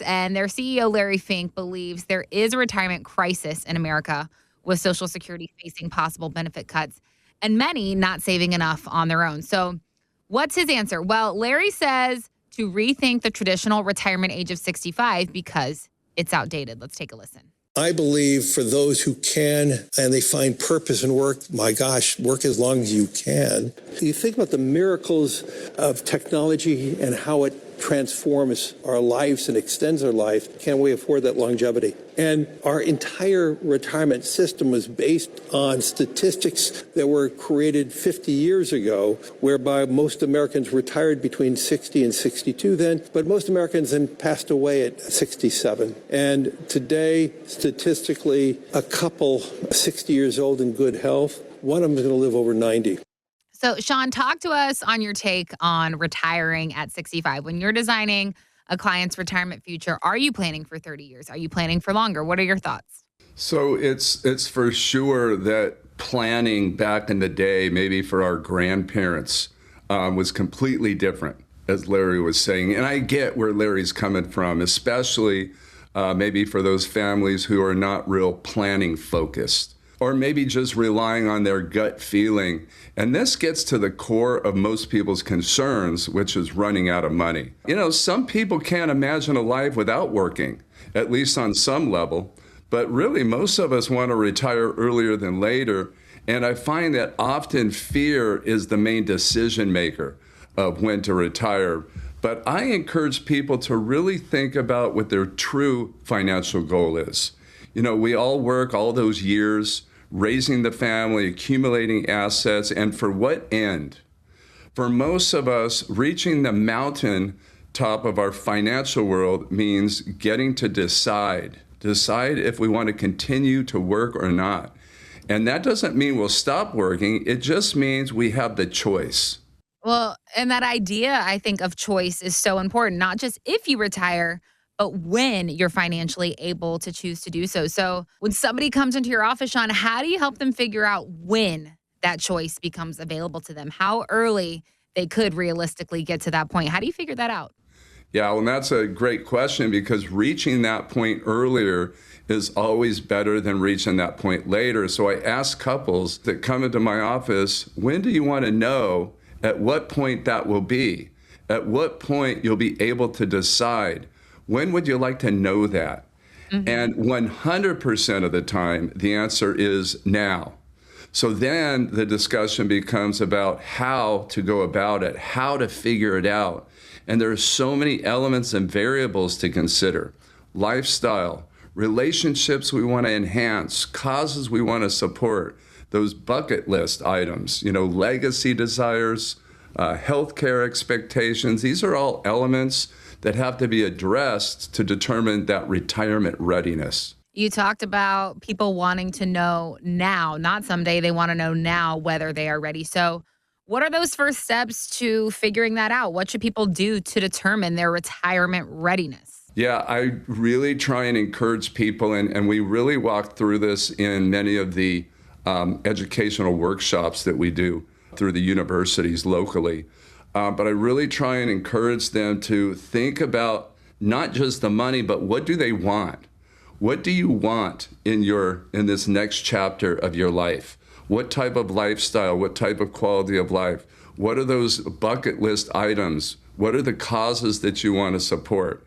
and their CEO, Larry Fink, believes there is a retirement crisis in America with Social Security facing possible benefit cuts and many not saving enough on their own. So what's his answer? Well, Larry says to rethink the traditional retirement age of 65 because it's outdated. Let's take a listen. I believe for those who can and they find purpose in work, my gosh, work as long as you can. You think about the miracles of technology and how it transforms our lives and extends our life. Can we afford that longevity? And our entire retirement system was based on statistics that were created 50 years ago, whereby most Americans retired between 60 and 62 then, but most Americans then passed away at 67. And today, statistically, a couple 60 years old in good health, one of them is going to live over 90. So, Sean, talk to us on your take on retiring at 65. When you're designing a client's retirement future, are you planning for 30 years? Are you planning for longer? What are your thoughts? So it's for sure that planning back in the day, maybe for our grandparents, was completely different, as Larry was saying. And I get where Larry's coming from, especially maybe for those families who are not real planning focused, or maybe just relying on their gut feeling. And this gets to the core of most people's concerns, which is running out of money. You know, some people can't imagine a life without working, at least on some level. But really, most of us want to retire earlier than later. And I find that often fear is the main decision maker of when to retire. But I encourage people to really think about what their true financial goal is. You know, we all work all those years, raising the family, accumulating assets, and for what end? For most of us, reaching the mountain top of our financial world means getting to decide if we want to continue to work or not. And that doesn't mean we'll stop working. It just means we have the choice. Well, and that idea, I think, of choice is so important, not just if you retire, but when you're financially able to choose to do so. So when somebody comes into your office, Sean, how do you help them figure out when that choice becomes available to them? How early they could realistically get to that point? How do you figure that out? Yeah, well, that's a great question, because reaching that point earlier is always better than reaching that point later. So I ask couples that come into my office, when do you want to know at what point that will be? At what point you'll be able to decide? When would you like to know that? Mm-hmm. And 100% of the time, the answer is now. So then the discussion becomes about how to go about it, how to figure it out. And there are so many elements and variables to consider. Lifestyle, relationships we want to enhance, causes we want to support, those bucket list items, you know, legacy desires, healthcare expectations. These are all elements that have to be addressed to determine that retirement readiness. You talked about people wanting to know now, not someday. They want to know now whether they are ready. So what are those first steps to figuring that out? What should people do to determine their retirement readiness? Yeah, I really try and encourage people, and we really walk through this in many of the educational workshops that we do through the universities locally. But I really try and encourage them to think about not just the money, but what do they want? What do you want in this next chapter of your life? What type of lifestyle? What type of quality of life? What are those bucket list items? What are the causes that you want to support?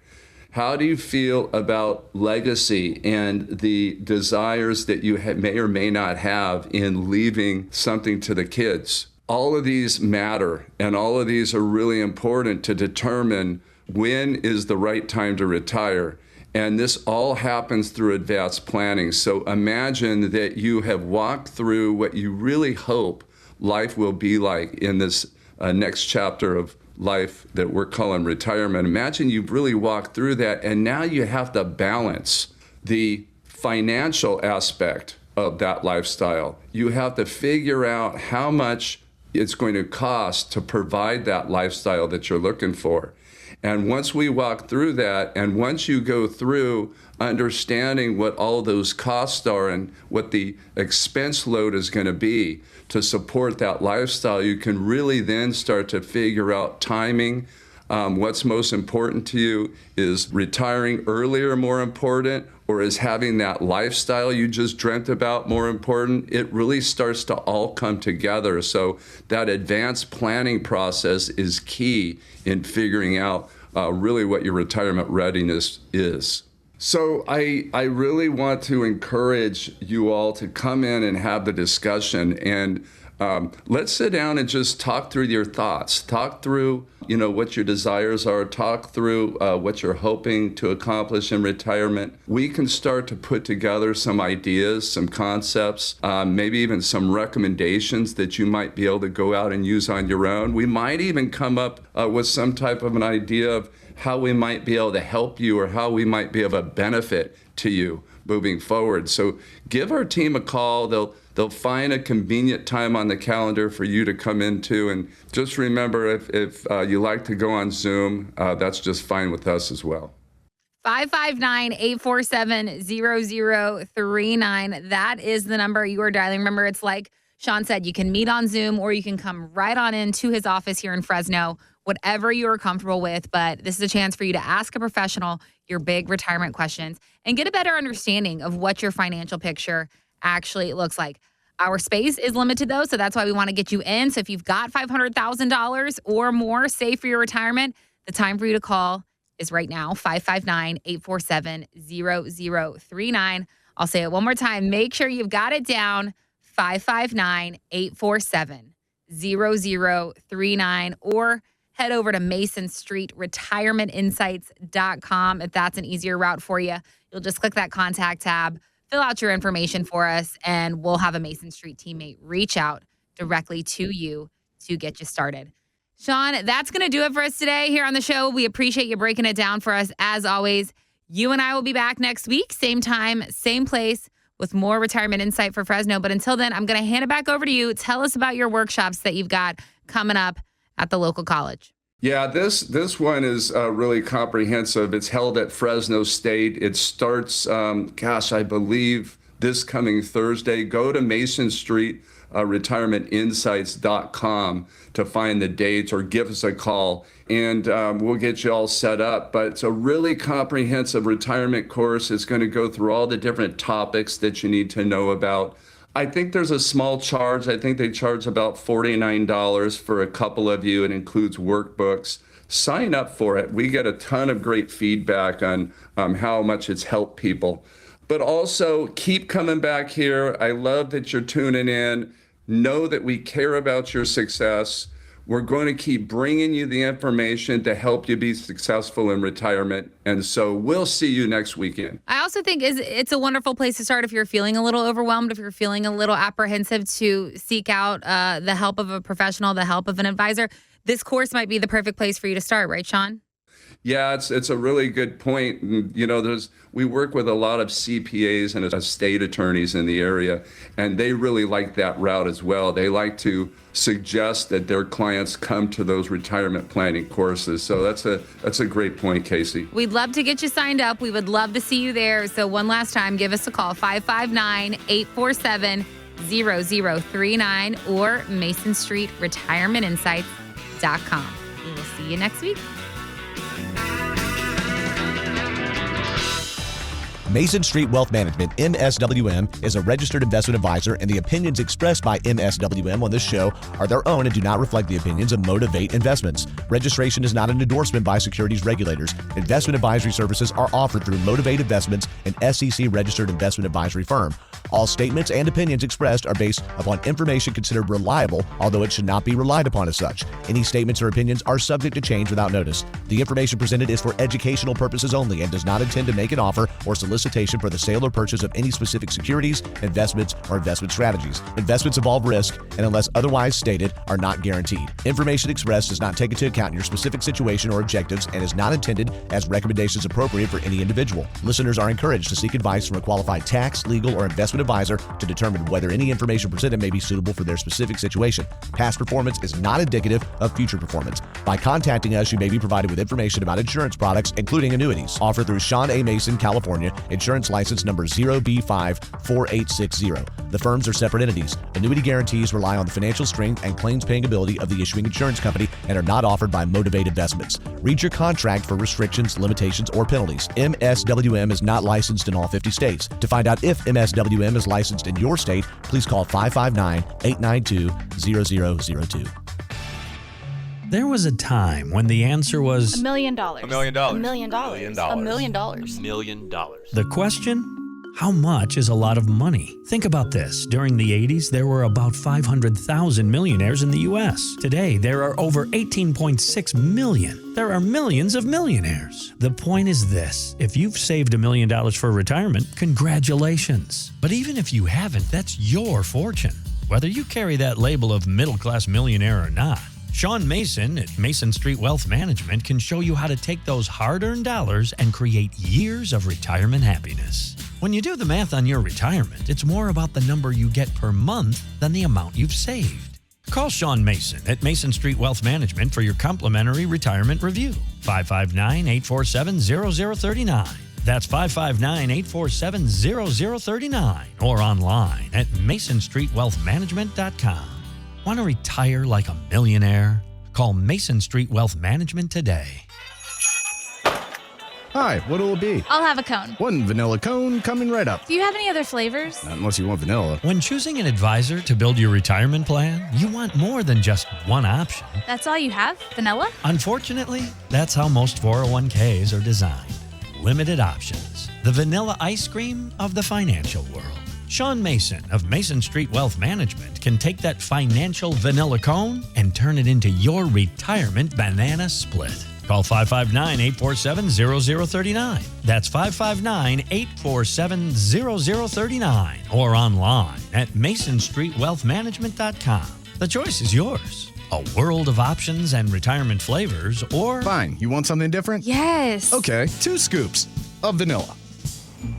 How do you feel about legacy and the desires that you may or may not have in leaving something to the kids? All of these matter, and all of these are really important to determine when is the right time to retire. And this all happens through advanced planning. So imagine that you have walked through what you really hope life will be like in this next chapter of life that we're calling retirement. Imagine you've really walked through that, and now you have to balance the financial aspect of that lifestyle. You have to figure out how much it's going to cost to provide that lifestyle that you're looking for. And once we walk through that, and once you go through understanding what all those costs are and what the expense load is going to be to support that lifestyle, you can really then start to figure out timing. What's most important to you? Is retiring earlier more important, or is having that lifestyle you just dreamt about more important? It really starts to all come together. So that advanced planning process is key in figuring out really what your retirement readiness is. So I really want to encourage you all to come in and have the discussion, and let's sit down and just talk through your thoughts. Talk through, what your desires are. Talk through what you're hoping to accomplish in retirement. We can start to put together some ideas, some concepts, maybe even some recommendations that you might be able to go out and use on your own. We might even come up with some type of an idea of how we might be able to help you or how we might be of a benefit to you moving forward. So give our team a call. They'll find a convenient time on the calendar for you to come into. And just remember, if you like to go on Zoom, that's just fine with us as well. 559-847-0039. That is the number you are dialing. Remember, it's like Sean said, you can meet on Zoom or you can come right on into his office here in Fresno, whatever you're comfortable with. But this is a chance for you to ask a professional your big retirement questions and get a better understanding of what your financial picture actually looks like. Our space is limited, though, so that's why we want to get you in. So if you've got $500,000 or more saved for your retirement, the time for you to call is right now, 559-847-0039. I'll say it one more time. Make sure you've got it down, 559-847-0039, or head over to MasonStreetRetirementInsights.com if that's an easier route for you. You'll just click that contact tab, fill out your information for us, and we'll have a Mason Street teammate reach out directly to you to get you started. Sean, that's going to do it for us today here on the show. We appreciate you breaking it down for us. As always, you and I will be back next week, same time, same place, with more retirement insight for Fresno. But until then, I'm going to hand it back over to you. Tell us about your workshops that you've got coming up at the local college. Yeah, this one is really comprehensive. It's held at Fresno State. It starts, I believe this coming Thursday. Go to Mason Street retirementinsights.com to find the dates, or give us a call and we'll get you all set up. But it's a really comprehensive retirement course. It's going to go through all the different topics that you need to know about. I think there's a small charge. I think they charge about $49 for a couple of you. It includes workbooks. Sign up for it. We get a ton of great feedback on how much it's helped people. But also keep coming back here. I love that you're tuning in. Know that we care about your success. We're going to keep bringing you the information to help you be successful in retirement. And so we'll see you next weekend. I also think it's a wonderful place to start if you're feeling a little overwhelmed, if you're feeling a little apprehensive, to seek out the help of a professional, the help of an advisor. This course might be the perfect place for you to start, right, Sean? Yeah, it's a really good point. We work with a lot of CPAs and estate attorneys in the area, and they really like that route as well. They like to suggest that their clients come to those retirement planning courses. So that's a great point, Casey. We'd love to get you signed up. We would love to see you there. So one last time, give us a call, 559-847-0039 or MasonStreetRetirementInsights.com. We will see you next week. Mason Street Wealth Management, MSWM, is a registered investment advisor, and the opinions expressed by MSWM on this show are their own and do not reflect the opinions of Motivate Investments. Registration is not an endorsement by securities regulators. Investment advisory services are offered through Motivate Investments, an SEC-registered investment advisory firm. All statements and opinions expressed are based upon information considered reliable, although it should not be relied upon as such. Any statements or opinions are subject to change without notice. The information presented is for educational purposes only and does not intend to make an offer or solicitation for the sale or purchase of any specific securities, investments, or investment strategies. Investments involve risk and, unless otherwise stated, are not guaranteed. Information expressed does not take into account your specific situation or objectives and is not intended as recommendations appropriate for any individual. Listeners are encouraged to seek advice from a qualified tax, legal, or investment advisor to determine whether any information presented may be suitable for their specific situation. Past performance is not indicative of future performance. By contacting us, you may be provided with information about insurance products, including annuities. Offered through Sean A. Mason, California, insurance license number 0B54860. The firms are separate entities. Annuity guarantees rely on the financial strength and claims-paying ability of the issuing insurance company and are not offered by Motivate Investments. Read your contract for restrictions, limitations, or penalties. MSWM is not licensed in all 50 states. To find out if MSWM is licensed in your state, please call 559-892-0002. There was a time when the answer was $1 million. $1 million. $1 million. $1 million. $1 million. the question? How much is a lot of money? Think about this. During the 80s, there were about 500,000 millionaires in the U.S. Today, there are over 18.6 million. There are millions of millionaires. The point is this. If you've saved $1 million for retirement, congratulations. But even if you haven't, that's your fortune. Whether you carry that label of middle-class millionaire or not, Sean Mason at Mason Street Wealth Management can show you how to take those hard-earned dollars and create years of retirement happiness. When you do the math on your retirement, it's more about the number you get per month than the amount you've saved. Call Sean Mason at Mason Street Wealth Management for your complimentary retirement review. 559-847-0039. That's 559-847-0039 or online at masonstreetwealthmanagement.com. Want to retire like a millionaire? Call Mason Street Wealth Management today. Hi, what'll it be? I'll have a cone. One vanilla cone coming right up. Do you have any other flavors? Not unless you want vanilla. When choosing an advisor to build your retirement plan, you want more than just one option. That's all you have? Vanilla? Unfortunately, that's how most 401ks are designed. Limited options. The vanilla ice cream of the financial world. Sean Mason of Mason Street Wealth Management can take that financial vanilla cone and turn it into your retirement banana split. Call 559-847-0039. That's 559-847-0039 or online at masonstreetwealthmanagement.com. The choice is yours. A world of options and retirement flavors, or... Fine, you want something different? Yes. Okay, 2 scoops of vanilla.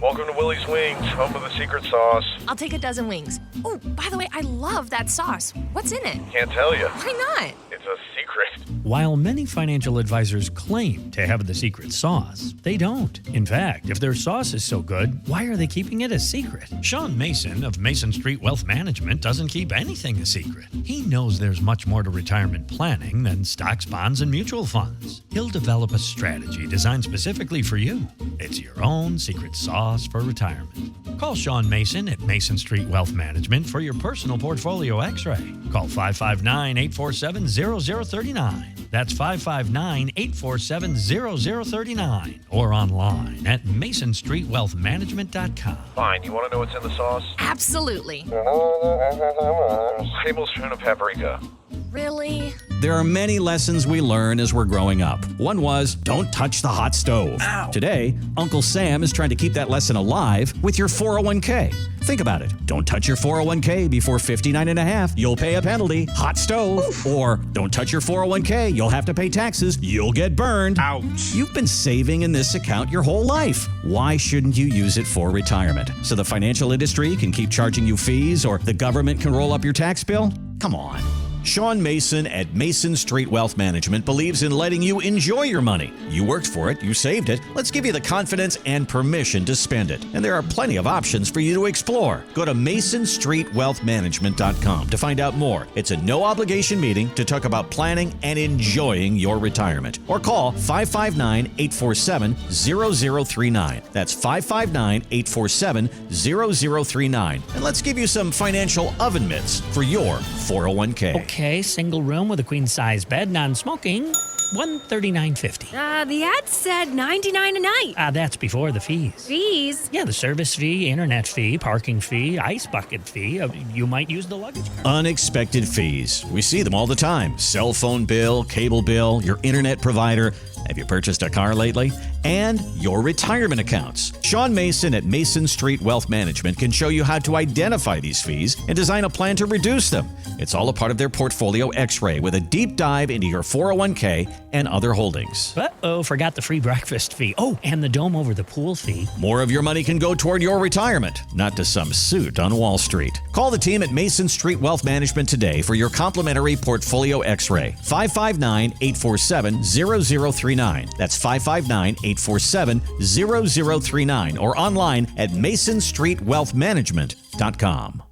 Welcome to Willie's Wings, home of the secret sauce. I'll take a dozen wings. Oh, by the way, I love that sauce. What's in it? Can't tell you. Why not? It's a secret. While many financial advisors claim to have the secret sauce, they don't. In fact, if their sauce is so good, why are they keeping it a secret? Sean Mason of Mason Street Wealth Management doesn't keep anything a secret. He knows there's much more to retirement planning than stocks, bonds, and mutual funds. He'll develop a strategy designed specifically for you. It's your own secret sauce for retirement. Call Sean Mason at Mason Street Wealth Management for your personal portfolio x-ray. Call 559-847-0039. That's 559-847-0039 or online at masonstreetwealthmanagement.com. Fine, you want to know what's in the sauce? Absolutely. Tablespoon of paprika. Really? There are many lessons we learn as we're growing up. One was, don't touch the hot stove. Ow. Today, Uncle Sam is trying to keep that lesson alive with your 401k. Think about it. Don't touch your 401k before 59 and a half. You'll pay a penalty. Hot stove. Oof. Or don't touch your 401k. You'll have to pay taxes. You'll get burned. Ouch. You've been saving in this account your whole life. Why shouldn't you use it for retirement? So the financial industry can keep charging you fees or the government can roll up your tax bill? Come on. Sean Mason at Mason Street Wealth Management believes in letting you enjoy your money. You worked for it, you saved it. Let's give you the confidence and permission to spend it. And there are plenty of options for you to explore. Go to masonstreetwealthmanagement.com to find out more. It's a no-obligation meeting to talk about planning and enjoying your retirement. Or call 559-847-0039. That's 559-847-0039. And let's give you some financial oven mitts for your 401k. Okay, single room with a queen-size bed, non-smoking. $139.50. The ad said $99 a night. That's before the fees. Fees? Yeah, the service fee, internet fee, parking fee, ice bucket fee. You might use the luggage cart. Unexpected fees. We see them all the time. Cell phone bill, cable bill, your internet provider. Have you purchased a car lately? And your retirement accounts. Sean Mason at Mason Street Wealth Management can show you how to identify these fees and design a plan to reduce them. It's all a part of their Portfolio X-Ray with a deep dive into your 401k and other holdings. Uh-oh, forgot the free breakfast fee. Oh, and the dome over the pool fee. More of your money can go toward your retirement, not to some suit on Wall Street. Call the team at Mason Street Wealth Management today for your complimentary Portfolio X-Ray. 559-847-0039. That's 559-847-0039 or online at masonstreetwealthmanagement.com.